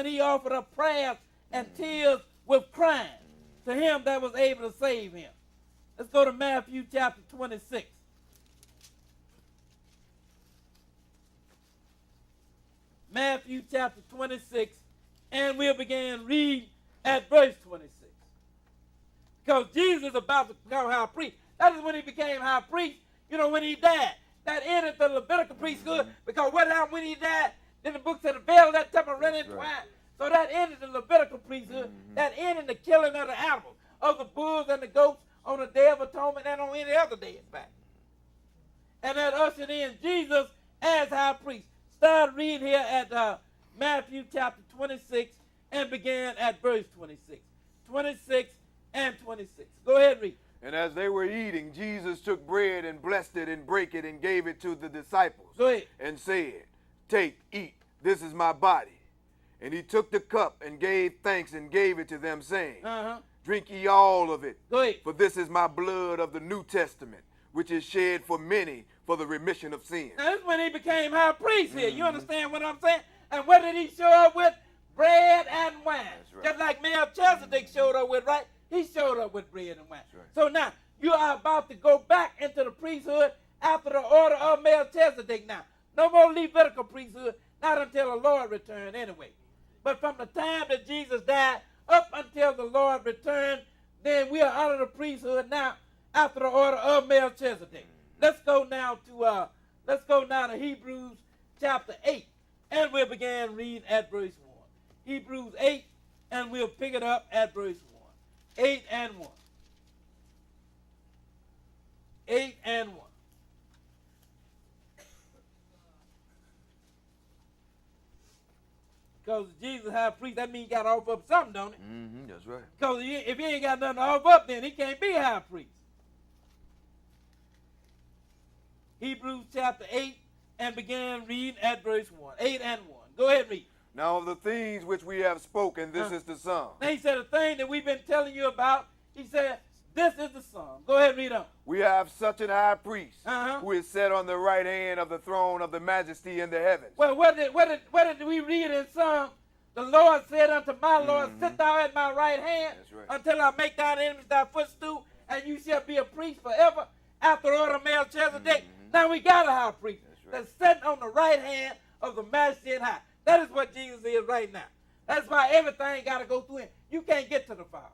when he offered up prayers and tears with crying to him that was able to save him. Let's go to Matthew chapter 26. Matthew chapter 26, and we'll begin read at verse 26. Because Jesus is about to become high priest. That is when he became high priest, when he died. That ended the Levitical priesthood, because what happened when he died? Then the book said the veil of that temple ran entwined. So that ended the Levitical priesthood. That ended the killing of the animals, of the bulls and the goats on the Day of Atonement and on any other day, in fact. And that ushered in Jesus as high priest. Start reading here at Matthew chapter 26 and began at verse 26. 26 and 26. Go ahead, read. And as they were eating, Jesus took bread and blessed it and brake it and gave it to the disciples. Go ahead. And said, take, eat, this is my body. And he took the cup and gave thanks and gave it to them, saying, drink ye all of it. Go ahead. For this is my blood of the New Testament, which is shed for many for the remission of sins. Now, this is when he became high priest here. You understand what I'm saying? And what did he show up with? Bread and wine. Right. Just like Melchizedek showed up with, right? He showed up with bread and wine. Right. So now, you are about to go back into the priesthood after the order of Melchizedek now. No more Levitical priesthood, not until the Lord returned anyway. But from the time that Jesus died up until the Lord returned, then we are under the priesthood now after the order of Melchizedek. Let's go now to Hebrews chapter 8, and we'll begin reading at verse 1. Hebrews 8, and we'll pick it up at verse 1. 8 and 1. 8 and 1. Because Jesus high priest, that means he got to offer up something, don't it? That's right. Because if he ain't got nothing to offer up, then he can't be high priest. Hebrews chapter 8, and begin reading at verse 1. 8 and 1. Go ahead and read. Now of the things which we have spoken, this is the sum. Now he said the thing that we've been telling you about, he said, this is the sum. Go ahead and read on. We have such an high priest who is set on the right hand of the throne of the majesty in the heavens. Well, what did we read in Psalm? The Lord said unto my Lord, sit thou at my right hand until I make thine enemies thy footstool, and you shall be a priest forever after the order of Melchizedek. Now we got a high priest that's sitting on the right hand of the majesty and high. That is what Jesus is right now. That's why everything got to go through him. You can't get to the Father.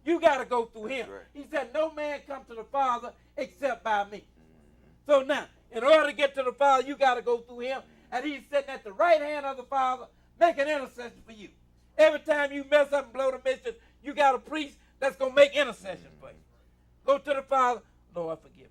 You got to go through him. Right. He said, no man come to the Father except by me. So now, in order to get to the Father, you got to go through him. And he's sitting at the right hand of the Father, making intercession for you. Every time you mess up and blow the mission, you got a priest that's going to make intercession for you. Go to the Father, Lord, forgive him.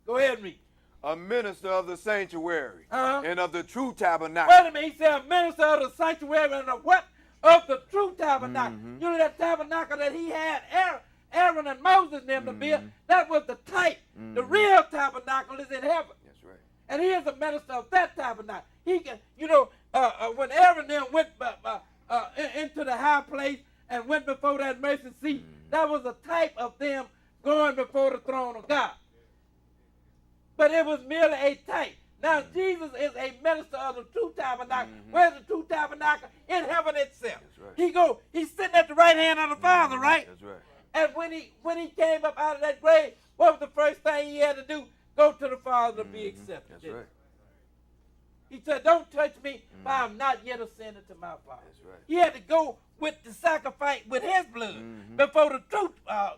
Go ahead and read. A minister of the sanctuary and of the true tabernacle. Wait a minute, he said a minister of the sanctuary and of what? Of the true tabernacle. You know that tabernacle that he had Aaron and Moses and them to build? That was the type. The real tabernacle is in heaven. That's right. And he is a minister of that tabernacle. He can, when Aaron then went into the high place and went before that mercy seat, that was a type of them going before the throne of God. But it was merely a type. Now, Jesus is a minister of the true tabernacle. Where's the true tabernacle? In heaven itself. That's right. He's sitting at the right hand of the Father, right? That's right. And when he came up out of that grave, what was the first thing he had to do? Go to the Father to be accepted. That's right. He said, don't touch me, for I am not yet ascended to my Father. That's right. He had to go with the sacrifice, with his blood, before the true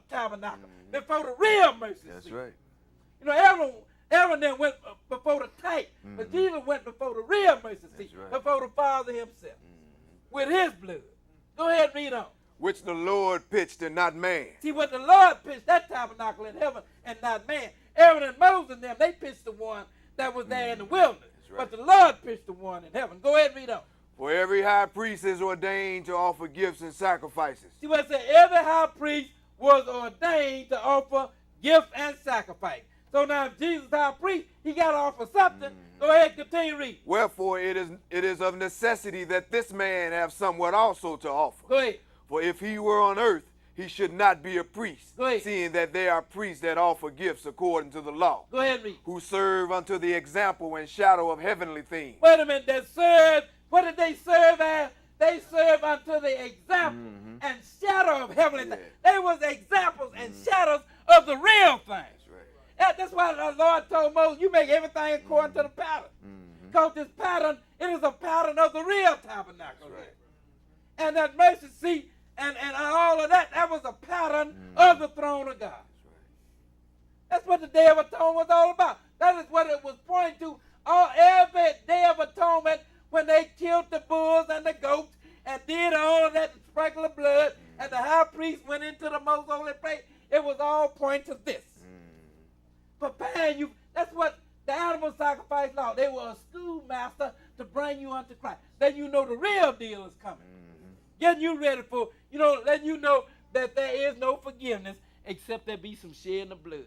tabernacle, before the real mercy seat. That's right. Aaron then went before the type, but Jesus went before the real mercy seat, before the Father himself, with his blood. Go ahead and read on. Which the Lord pitched and not man. See, what the Lord pitched, that tabernacle in heaven and not man. Aaron and Moses and them, they pitched the one that was there in the wilderness. But the Lord pitched the one in heaven. Go ahead and read on. For every high priest is ordained to offer gifts and sacrifices. See what it said? Every high priest was ordained to offer gift and sacrifice. So now if Jesus is high priest, he got to offer something. Go ahead, continue read. Wherefore it is of necessity that this man have somewhat also to offer. Go ahead. For if he were on earth, he should not be a priest, seeing that there are priests that offer gifts according to the law. Go ahead and read. Who serve unto the example and shadow of heavenly things. Wait a minute, that serve, what Because this pattern, it is a pattern of the real tabernacle. Right. And that mercy seat and all of that, that was a pattern of the throne of God. That's what the Day of Atonement was all about. That is what it was pointing to. Every Day of Atonement, when they killed the bulls and the goats and did all of that, sprinkle of blood, and the high priest went into the most holy place, it was all pointing to this. Preparing you. That's what the animal sacrifice law. They were a schoolmaster to bring you unto Christ. Then you know the real deal is coming. Getting you ready for, letting you know that there is no forgiveness except there be some shedding of blood.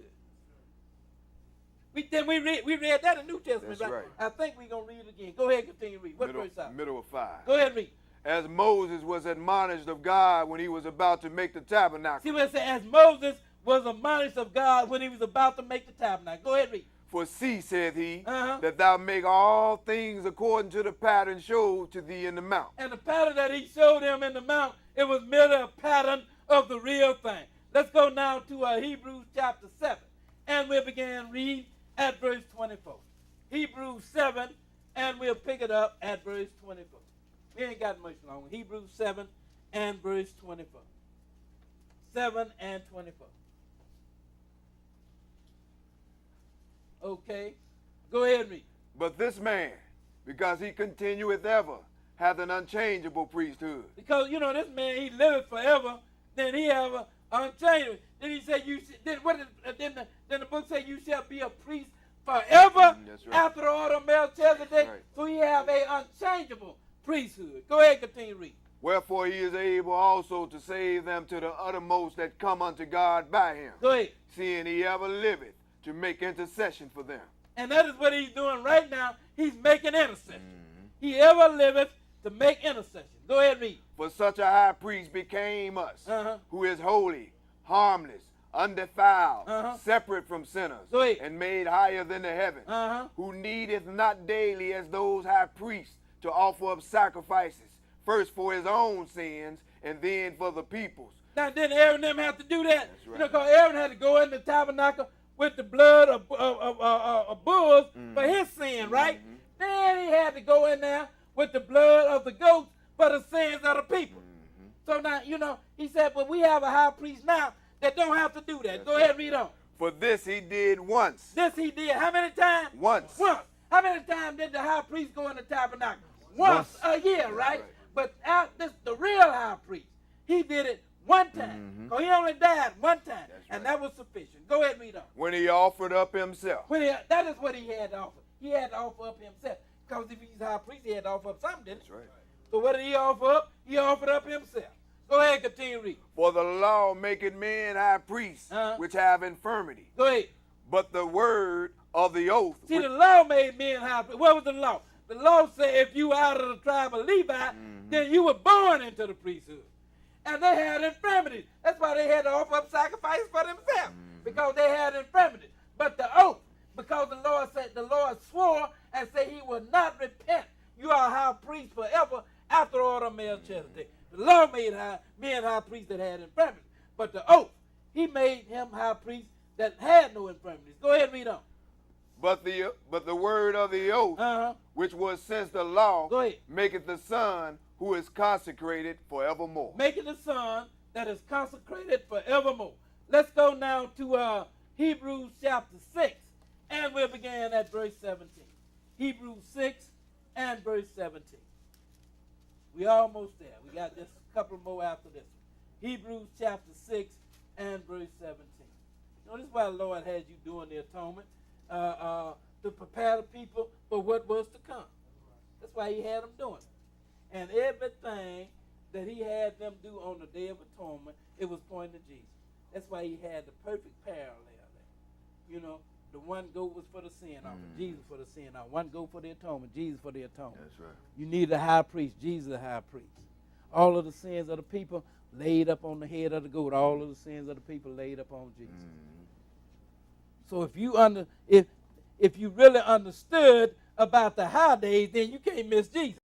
We read that in the New Testament, right? I think we're going to read it again. Go ahead and continue to read. What verse out? Middle of 5. Go ahead and read. As Moses was admonished of God when he was about to make the tabernacle. See what it says? As Moses was admonished of God when he was about to make the tabernacle. Go ahead and read. For see, saith he, that thou make all things according to the pattern showed to thee in the mount. And the pattern that he showed him in the mount, it was merely a pattern of the real thing. Let's go now to Hebrews chapter 7. And we'll begin read at verse 24. Hebrews 7, and we'll pick it up at verse 24. We ain't got much longer. Hebrews 7 and verse 24. 7 and 24. Okay. Go ahead and read. But this man, because he continueth ever, hath an unchangeable priesthood. Because, this man, he liveth forever, then he have an unchangeable. Then he said, then the book said, you shall be a priest forever. That's right. After the order of Melchizedek. Right. So he have an unchangeable priesthood. Go ahead and continue to read. Wherefore he is able also to save them to the uttermost that come unto God by him. Go ahead. Seeing he ever liveth to make intercession for them. And that is what he's doing right now. He's making intercession. He ever liveth to make intercession. Go ahead and read. For such a high priest became us, who is holy, harmless, undefiled, separate from sinners, and made higher than the heavens, who needeth not daily as those high priests to offer up sacrifices, first for his own sins, and then for the people's. Now, didn't Aaron and them have to do that? That's right. Because Aaron had to go in the tabernacle with the blood of bulls for his sin, right? Then he had to go in there with the blood of the goats for the sins of the people. So now, he said, but we have a high priest now that don't have to do that. Go ahead and read on. For this he did once. This he did. How many times? Once. How many times did the high priest go in the tabernacle? Once a year, right? But the real high priest, he did it one time. So he only died one time. And that was sufficient. Go ahead and read on. When he offered up himself. That is what he had to offer. He had to offer up himself. Because if he's high priest, he had to offer up something, didn't he? That's right. So what did he offer up? He offered up himself. Go ahead and continue reading. For the law maketh men high priests, which have infirmity. Go ahead. But the word of the oath. See, the law made men high priests. What was the law? The law said if you were out of the tribe of Levi, then you were born into the priesthood. And they had infirmities. That's why they had to offer up sacrifices for themselves. Because they had infirmities. But the oath, because the Lord swore and said he would not repent. You are a high priest forever after the order of Melchizedek. The law made men high priests that had infirmities. But the oath, he made him high priest that had no infirmities. Go ahead and read on. But the word of the oath, which was since the law, maketh the Son who is consecrated forevermore. Making the Son that is consecrated forevermore. Let's go now to Hebrews chapter 6, and we'll begin at verse 17. Hebrews 6 and verse 17. We're almost there. We got just a couple more after this one. Hebrews chapter 6 and verse 17. This is why the Lord had you doing the atonement, to prepare the people for what was to come. That's why he had them doing it. And everything that he had them do on the Day of Atonement, it was pointing to Jesus. That's why he had the perfect parallel there. The one goat was for the sin offering, Jesus for the sin offering. One goat for the atonement, Jesus for the atonement. That's right. You need a high priest, Jesus the high priest. All of the sins of the people laid up on the head of the goat. All of the sins of the people laid up on Jesus. So if you really understood about the high days, then you can't miss Jesus.